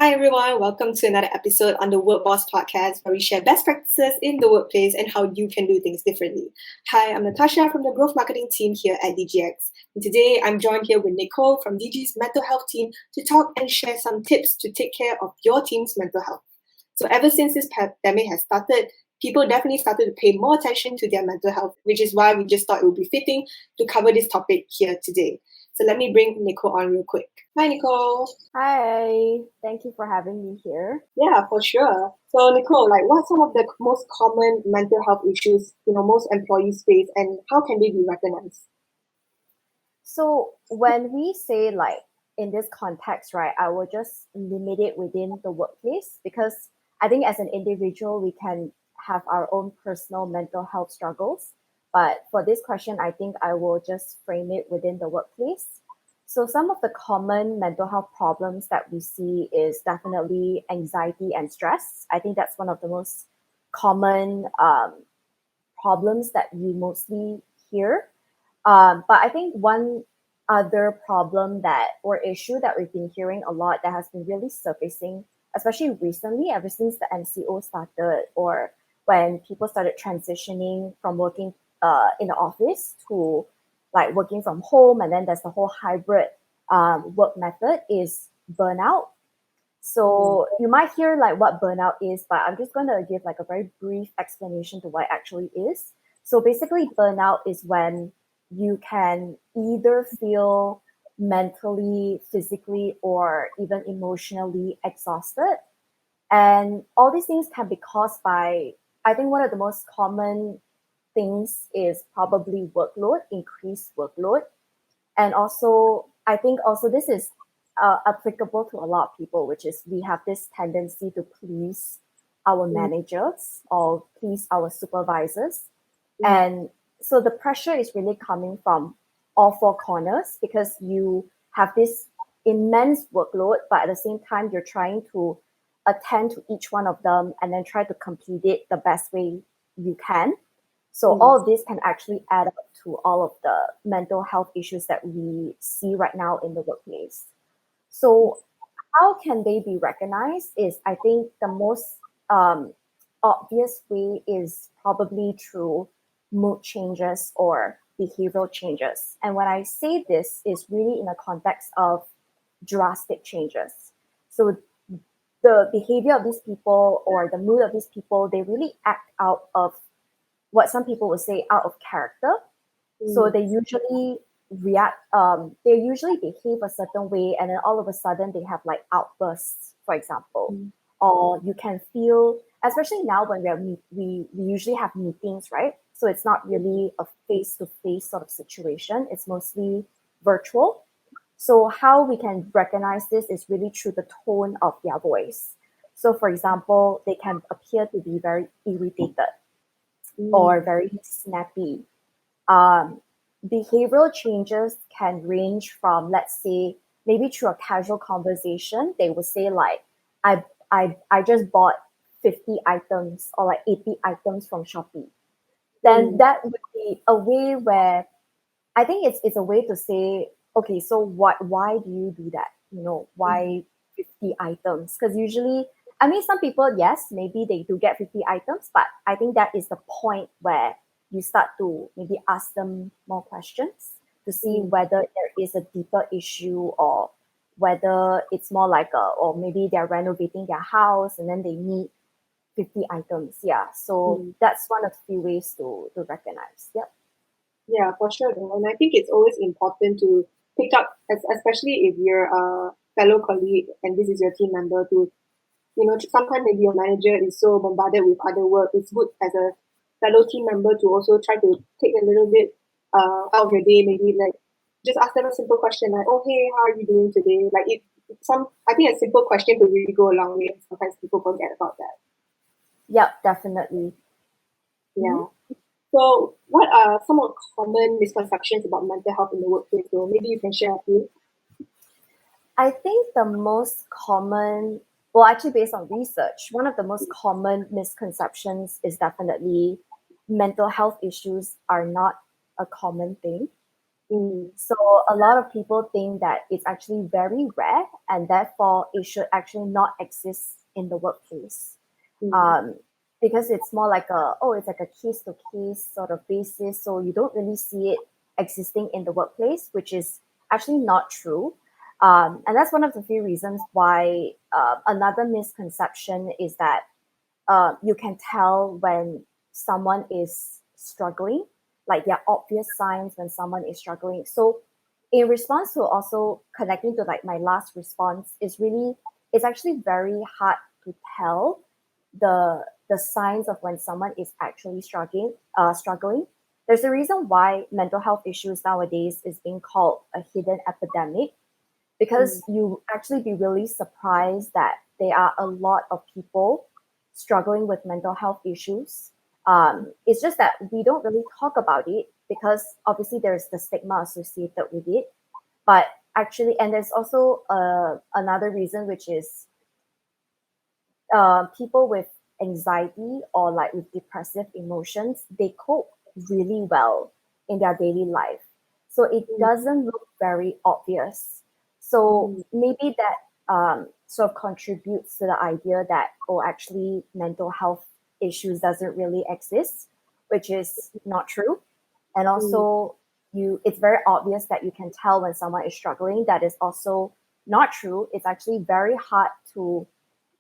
Hi everyone, welcome to another episode on the Work Boss podcast where we share best practices in the workplace and how you can do things differently. Hi, I'm Natasha from the growth marketing team here at Digi. And today I'm joined here with Nicole from Digi's mental health team to talk and share some tips to take care of your team's mental health. So ever since this pandemic has started, people definitely started to pay more attention to their mental health, which is why we just thought it would be fitting to cover this topic here today. So let me bring Nicole on real quick. Hi, Nicole. Hi, thank you for having me here. Yeah, for sure. So, Nicole, what's some of the most common mental health issues most employees face, and how can they be recognized? So, when we say in this context, right, I will just limit it within the workplace because I think as an individual, we can have our own personal mental health struggles. But for this question, I think I will just frame it within the workplace. So, some of the common mental health problems that we see is definitely anxiety and stress. I think that's one of the most common problems that we mostly hear. But I think one other problem that or issue that we've been hearing a lot that has been really surfacing, especially recently, ever since the MCO started, or when people started transitioning from working in the office to working from home, and then there's the whole hybrid work method, is burnout. So you might hear what burnout is, but I'm just going to give a very brief explanation to what it actually is. So basically, burnout is when you can either feel mentally, physically, or even emotionally exhausted. And all these things can be caused by, I think one of the most common things is probably workload, increased workload. And also, I think also this is applicable to a lot of people, which is we have this tendency to please our managers or please our supervisors. And so the pressure is really coming from all four corners because you have this immense workload, but at the same time, you're trying to attend to each one of them and then try to complete it the best way you can. So all of this can actually add up to all of the mental health issues that we see right now in the workplace. So how can they be recognized is I think the most obvious way is probably through mood changes or behavioral changes. And when I say this is really in the context of drastic changes. So the behavior of these people or the mood of these people, they really act out of what some people would say out of character. So they usually they usually behave a certain way, and then all of a sudden they have outbursts, for example. Or you can feel, especially now when we usually have meetings, right? So it's not really a face-to-face sort of situation. It's mostly virtual. So how we can recognize this is really through the tone of their voice. So for example, they can appear to be very irritated or very snappy. Behavioral changes can range from, let's say, maybe through a casual conversation, they would say I just bought 50 items or 80 items from Shopee. Then that would be a way where I think it's a way to say, okay, so why do you do that? Why 50 items? Because usually, I mean, some people, yes, maybe they do get 50 items, but I think that is the point where you start to maybe ask them more questions to see whether there is a deeper issue or whether it's more or maybe they're renovating their house and then they need 50 items. Yeah. So that's one of the few ways to recognize. Yep. Yeah, for sure. And I think it's always important to pick up, especially if you're a fellow colleague and this is your team member, to sometimes maybe your manager is so bombarded with other work. It's good as a fellow team member to also try to take a little bit out of your day, maybe just ask them a simple question like, "Oh, hey, how are you doing today?" I think a simple question to really go a long way. Sometimes people forget about that. Yep, definitely. Yeah. So, what are some of the common misconceptions about mental health in the workplace? So maybe you can share a few. I think the most common, well, actually, based on research, one of the most common misconceptions is definitely mental health issues are not a common thing. Mm. So a lot of people think that it's actually very rare and therefore it should actually not exist in the workplace. Mm. Um, because it's more like it's like a case to case sort of basis. So you don't really see it existing in the workplace, which is actually not true. And that's one of the few reasons why another misconception is that you can tell when someone is struggling, like there are obvious signs when someone is struggling. So in response to also connecting to like my last response is really, it's actually very hard to tell the signs of when someone is actually struggling. There's a reason why mental health issues nowadays is being called a hidden epidemic, Mm. because you actually be really surprised that there are a lot of people struggling with mental health issues. It's just that we don't really talk about it because obviously there's the stigma associated with it. But actually, and there's also another reason, which is people with anxiety or like with depressive emotions, they cope really well in their daily life. So it Mm. doesn't look very obvious. So Mm. maybe that sort of contributes to the idea that, oh, actually, mental health issues doesn't really exist, which is not true. And Mm. also, it's very obvious that you can tell when someone is struggling. That is also not true. It's actually very hard to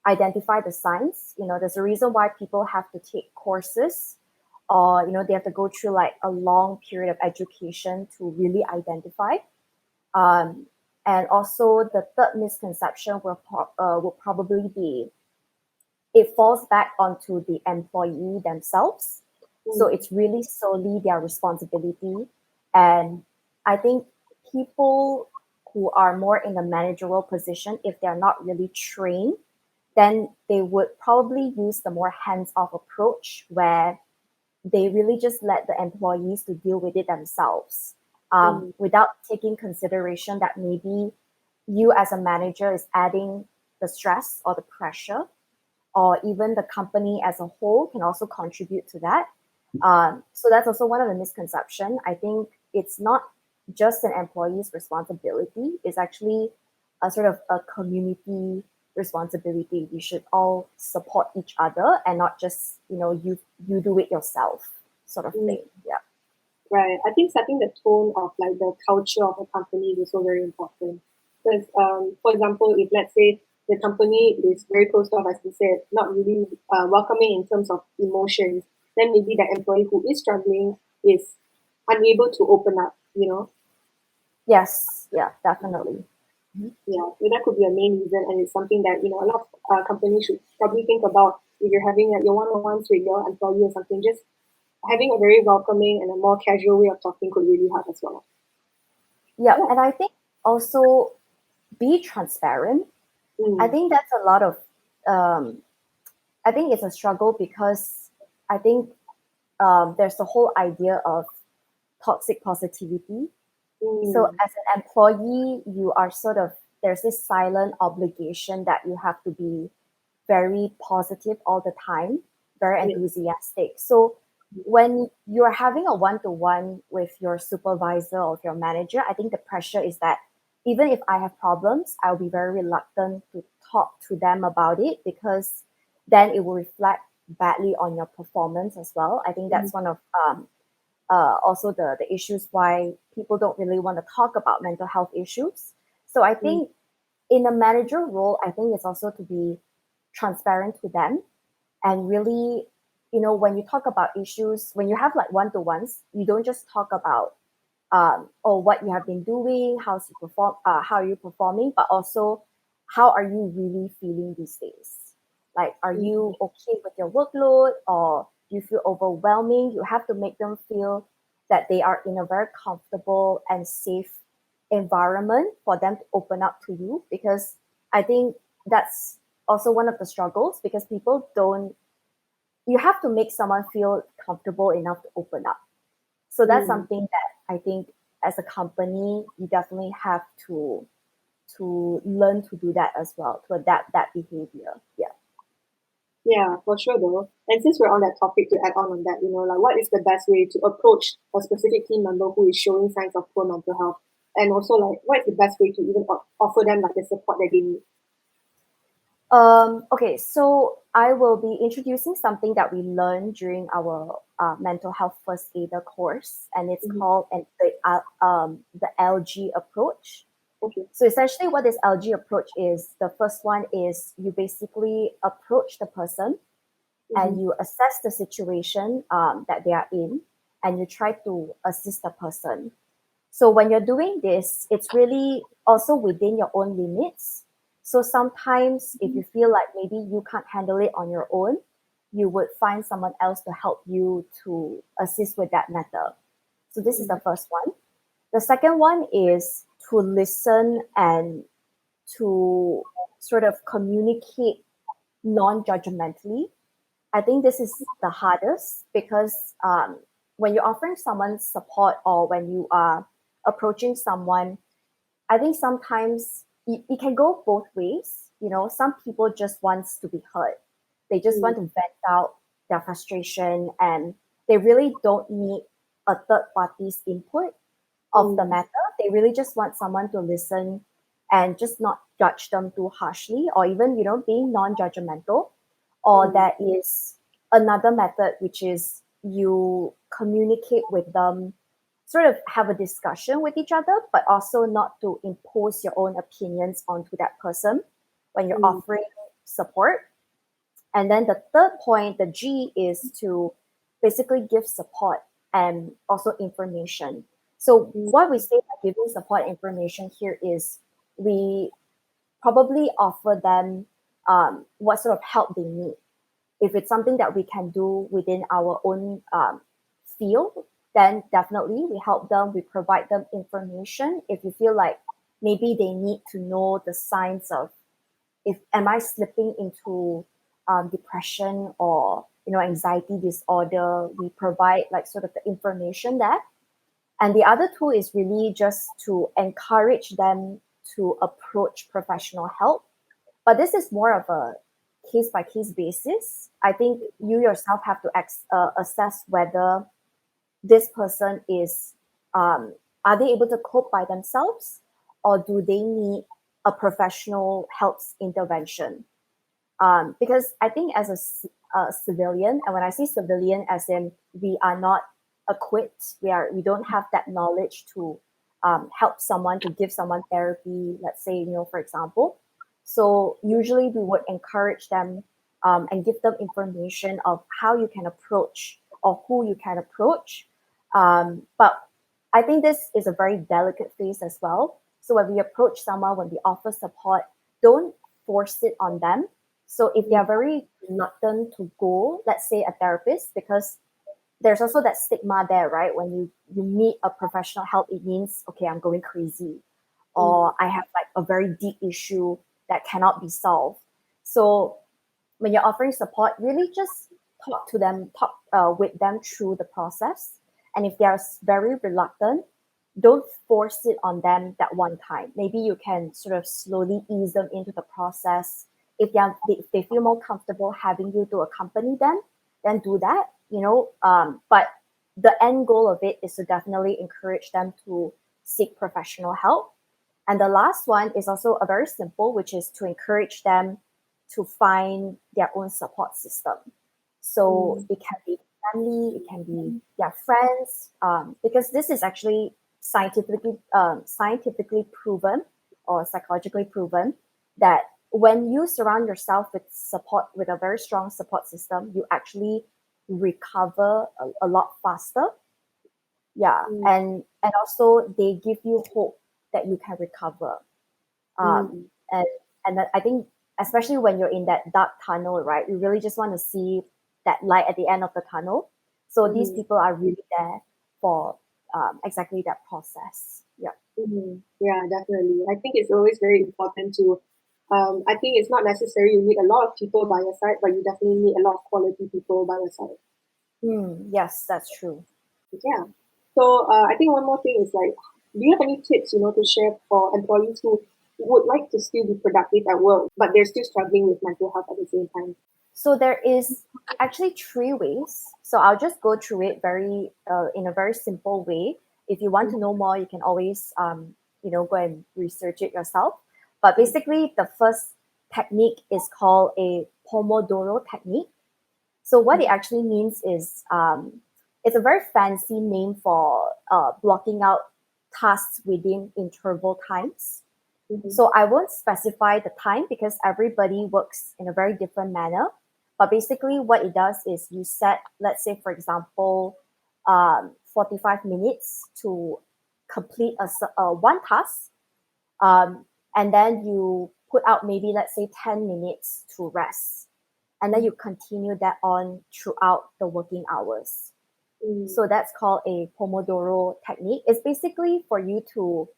identify the signs. There's a reason why people have to take courses, or they have to go through like a long period of education to really identify. Um, and also, the third misconception will probably be, it falls back onto the employee themselves. So Mm. it's really solely their responsibility. And I think people who are more in a managerial position, if they're not really trained, then they would probably use the more hands-off approach where they really just let the employees to deal with it themselves, Mm. without taking consideration that maybe you as a manager is adding the stress or the pressure, or even the company as a whole can also contribute to that. So that's also one of the misconceptions. I think it's not just an employee's responsibility; it's actually a sort of a community responsibility. We should all support each other and not just you do it yourself sort of Mm. thing. Yeah. Right. I think setting the tone of like the culture of a company is also very important. Because, for example, if let's say the company is very closed off, as you said, not really welcoming in terms of emotions, then maybe the employee who is struggling is unable to open up. Yes. Yeah. Definitely. Mhm. Yeah, so that could be a main reason, and it's something that a lot of companies should probably think about if you're having like your one-on-ones with your employee or something. Just having a very welcoming and a more casual way of talking could really help as well. Yeah. Yeah. And I think also be transparent. I Mm. think that's a lot of um, I think it's a struggle because I think there's the whole idea of toxic positivity. So Mm. as an employee, you are sort of, there's this silent obligation that you have to be very positive all the time, very Yeah. enthusiastic. So when you're having a one-to-one with your supervisor or with your manager, I think the pressure is that even if I have problems, I'll be very reluctant to talk to them about it, because then it will reflect badly on your performance as well. I think Mm. that's one of also the issues why people don't really want to talk about mental health issues. So I Mm. think in a manager role, I think it's also to be transparent to them and really, when you talk about issues, when you have like one-to-ones, you don't just talk about or what you have been doing, how are you performing, but also how are you really feeling these days? Like, are Mm. you okay with your workload, or do you feel overwhelming? You have to make them feel that they are in a very comfortable and safe environment for them to open up to you, because I think that's also one of the struggles, because people don't, you have to make someone feel comfortable enough to open up. So that's Mm. something that I think as a company you definitely have to learn to do that as well, to adapt that behavior. Yeah. Yeah, for sure though. And since we're on that topic, to add on that, like what is the best way to approach a specific team member who is showing signs of poor mental health? And also, like, what is the best way to even offer them like the support that they need? Okay, so I will be introducing something that we learned during our mental health first aider course, and it's Mm-hmm. called the LG approach. Okay. So essentially, what this LG approach is, the first one is you basically approach the person Mm-hmm. and you assess the situation that they are in, and you try to assist the person. So when you're doing this, it's really also within your own limits. So sometimes if you feel like maybe you can't handle it on your own, you would find someone else to help you to assist with that matter. So this is the first one. The second one is to listen and to sort of communicate non-judgmentally. I think this is the hardest because when you're offering someone support or when you are approaching someone, I think sometimes it can go both ways. You know, some people just wants to be heard. They just want to vent out their frustration and they really don't need a third party's input of the Mm-hmm. matter. They really just want someone to listen and just not judge them too harshly or even, being non-judgmental. Or Mm-hmm. there is another method, which is you communicate with them, sort of have a discussion with each other, but also not to impose your own opinions onto that person when you're Mm-hmm. offering support. And then the third point, the G, is to basically give support and also information. So what we say by giving support information here is we probably offer them what sort of help they need. If it's something that we can do within our own field, then definitely we help them, we provide them information. If you feel like maybe they need to know the signs of if am I slipping into depression or anxiety disorder, we provide like sort of the information there. And the other tool is really just to encourage them to approach professional help, but this is more of a case by case basis. I think you yourself have to assess whether this person is are they able to cope by themselves or do they need a professional help's intervention. Because I think as a civilian, and when I say civilian, as in we are not equipped, we don't have that knowledge to help someone, to give someone therapy. Let's say, for example. So usually we would encourage them and give them information of how you can approach or who you can approach. But I think this is a very delicate phase as well. So when we approach someone, when we offer support, don't force it on them. So if they are very reluctant to go, let's say a therapist, because there's also that stigma there, right? When you meet a professional help, it means, okay, I'm going crazy, or I have like a very deep issue that cannot be solved. So when you're offering support, really just talk with them through the process. And if they are very reluctant, don't force it on them that one time. Maybe you can sort of slowly ease them into the process. If they feel more comfortable having you to accompany them, then do that. But the end goal of it is to definitely encourage them to seek professional help. And the last one is also a very simple, which is to encourage them to find their own support system. So it can be family, it can be their friends, because this is actually scientifically proven or psychologically proven that when you surround yourself with a very strong support system, you actually recover a lot faster. Yeah, Mm-hmm. and also they give you hope that you can recover. Mm-hmm. And I think especially when you're in that dark tunnel, right? You really just want to see that light at the end of the tunnel. So these Mm-hmm. people are really there for exactly that process. Yeah. Mm-hmm. Yeah, definitely. I think it's always very important to. I think it's not necessary you need a lot of people by your side, but you definitely need a lot of quality people by your side. Yes, that's true. Yeah. So I think one more thing is like, do you have any tips, to share for employees who would like to still be productive at work, but they're still struggling with mental health at the same time? So there is actually 3 ways. So I'll just go through it in a very simple way. If you want to know more, you can always go and research it yourself. But basically, the first technique is called a Pomodoro technique. So what it actually means is it's a very fancy name for blocking out tasks within interval times. So I won't specify the time because everybody works in a very different manner. But basically, what it does is you set, let's say, for example, 45 minutes to complete one task. And then you put out maybe, let's say, 10 minutes to rest. And then you continue that on throughout the working hours. So that's called a Pomodoro technique. It's basically for you to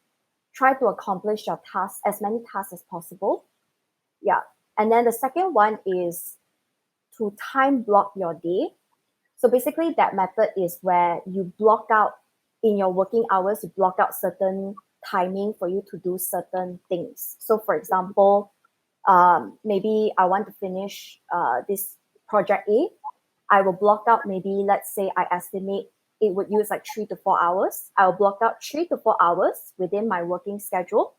try to accomplish your tasks, as many tasks as possible. Yeah. And then the second one is to time block your day. So basically, that method is where you block out in your working hours, you block out certain timing for you to do certain things. So, for example, maybe I want to finish this project A. I will block out maybe, let's say, I estimate it would use like 3 to 4 hours. I'll block out 3 to 4 hours within my working schedule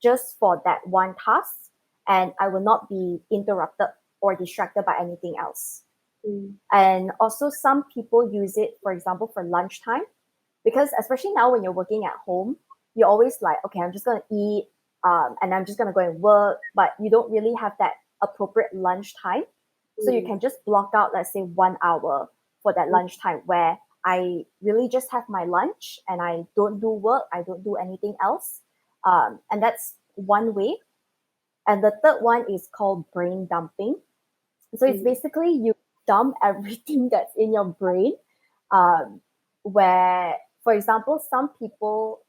just for that one task, and I will not be interrupted or distracted by anything else. And also, some people use it, for example, for lunchtime, because especially now when you're working at home, you're always like, okay, I'm just going to eat and I'm just going to go and work, but you don't really have that appropriate lunchtime. So you can just block out, let's say, 1 hour for that lunchtime where I really just have my lunch and I don't do work, I don't do anything else. And that's one way. And the third one is called brain dumping. So it's basically you dump everything that's in your brain. Where, for example, some people,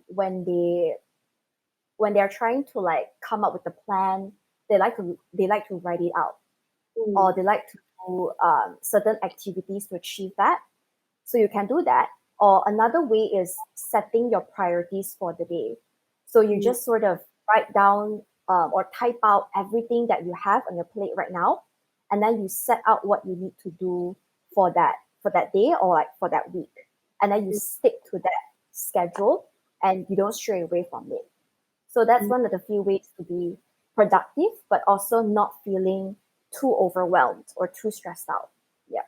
when they're trying to like come up with a plan, they like to write it out, or they like to do certain activities to achieve that. So you can do that. Or another way is setting your priorities for the day. So you just sort of write down or type out everything that you have on your plate right now, and then you set out what you need to do for that day or like for that week, and then you stick to that schedule and you don't stray away from it. So that's one of the few ways to be productive, but also not feeling too overwhelmed or too stressed out. Yeah.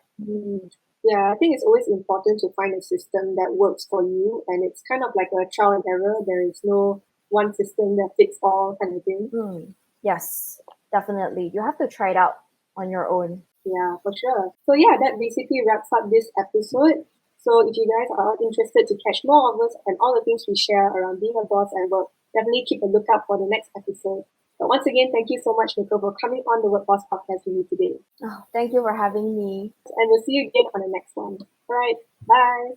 Yeah, I think it's always important to find a system that works for you, and it's kind of like a trial and error. There is no one system that fits all kind of thing. Yes, definitely. You have to try it out on your own. Yeah, for sure. So yeah, that basically wraps up this episode. So if you guys are interested to catch more of us and all the things we share around being a boss at work, definitely keep a lookout for the next episode. But once again, thank you so much, Nicole, for coming on the Work Boss podcast with me today. Oh, thank you for having me. And we'll see you again on the next one. All right, bye.